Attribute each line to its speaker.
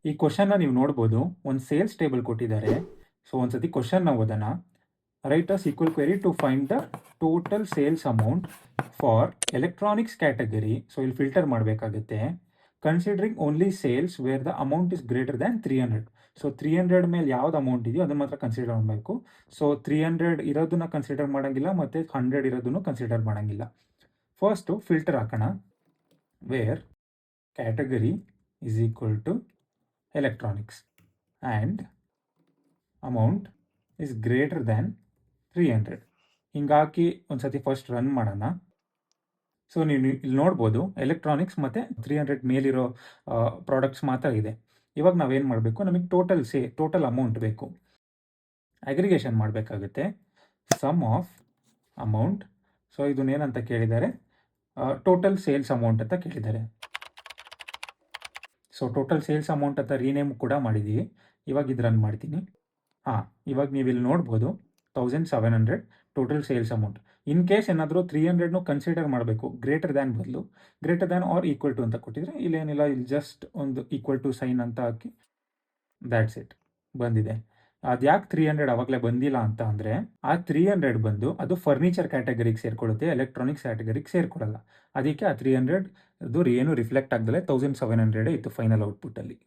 Speaker 1: ಈ ಕ್ವಶನ್ನ ನೀವು ನೋಡ್ಬೋದು. ಒಂದು ಸೇಲ್ಸ್ ಟೇಬಲ್ ಕೊಟ್ಟಿದ್ದಾರೆ. ಸೊ ಒಂದ್ಸತಿ ಕ್ವಶನ್ನ ಓದೋಣ. Write a SQL query to find the total sales amount for electronics category. So ಇಲ್ಲಿ ಫಿಲ್ಟರ್ ಮಾಡಬೇಕಾಗುತ್ತೆ. Considering only sales where the amount is greater than 300. So 300 ಮೇಲೆ ಯಾವ್ದು ಅಮೌಂಟ್ ಇದೆಯೋ ಅದನ್ನ ಮಾತ್ರ ಕನ್ಸಿಡರ್ ಮಾಡಬೇಕು. ಸೊ 300 ಇರೋದನ್ನ ಕನ್ಸಿಡರ್ ಮಾಡಂಗಿಲ್ಲ, ಮತ್ತು 100 ಇರೋದನ್ನು ಕನ್ಸಿಡರ್ ಮಾಡಂಗಿಲ್ಲ. ಫಸ್ಟು ಫಿಲ್ಟರ್ ಹಾಕೋಣ. Where category is equal to electronics and amount is greater than 300. ಹಿಂಗಾಗಿ ಒಂದ್ಸತಿ ಫಸ್ಟ್ ರನ್ ಮಾಡೋಣ. ಸೊ ನೀವು ಇಲ್ಲಿ ನೋಡ್ಬೋದು, ಎಲೆಕ್ಟ್ರಾನಿಕ್ಸ್ ಮತ್ತು 300 ಮೇಲಿರೋ ಪ್ರಾಡಕ್ಟ್ಸ್ ಮಾತ್ರ ಇದೆ. ಇವಾಗ ನಾವೇನು ಮಾಡಬೇಕು, ನಮಗೆ ಟೋಟಲ್ ಅಮೌಂಟ್ ಬೇಕು. ಅಗ್ರಿಗೇಷನ್ ಮಾಡಬೇಕಾಗುತ್ತೆ. Sum of amount. ಸೊ ಇದನ್ನೇನಂತ ಕೇಳಿದ್ದಾರೆ, ಟೋಟಲ್ ಸೇಲ್ಸ್ ಅಮೌಂಟ್ ಅಂತ ಕೇಳಿದ್ದಾರೆ. ಸೊ ಟೋಟಲ್ ಸೇಲ್ಸ್ ಅಮೌಂಟ್ ಅಂತ ರೀನೇಮ್ ಕೂಡ ಮಾಡಿದ್ದೀವಿ. ಇವಾಗ ಇದು ರನ್ ಮಾಡ್ತೀನಿ. ಇವಾಗ ನೀವು ಇಲ್ಲಿ ನೋಡ್ಬೋದು 1700 total sales amount. In case ಏನಾದರೂ 300 ಕನ್ಸಿಡರ್ ಮಾಡಬೇಕು, ಗ್ರೇಟರ್ ದ್ಯಾನ್ ಬದಲು greater than or equal to ಅಂತ ಕೊಟ್ಟಿದ್ರೆ, ಇಲ್ಲೇನಿಲ್ಲ, ಇಲ್ಲಿ ಜಸ್ಟ್ ಒಂದು ಈಕ್ವಲ್ ಟು ಸೈನ್ ಅಂತ ಹಾಕಿ ದ್ಯಾಟ್ಸ್ ಇಟ್, ಬಂದಿದೆ. ಅದು ಯಾಕೆ 300 ಅವಾಗಲೇ ಬಂದಿಲ್ಲ ಅಂತ ಅಂದರೆ, ಆ 300 ಬಂದು ಅದು ಫರ್ನಿಚರ್ ಕ್ಯಾಟಗರಿಗೆ ಸೇರ್ಕೊಳ್ಳುತ್ತೆ, ಎಲೆಕ್ಟ್ರಾನಿಕ್ಸ್ ಕ್ಯಾಟಗರಿಗೆ ಸೇರ್ಕೊಳ್ಳಲ್ಲ. ಅದಕ್ಕೆ ಆ 300 ಏನು ರಿಫ್ಲೆಕ್ಟ್ ಆಗದಲ್ಲೇ 1700 ಇತ್ತು ಫೈನಲ್ ಔಟ್ಪುಟ್ಟಲ್ಲಿ.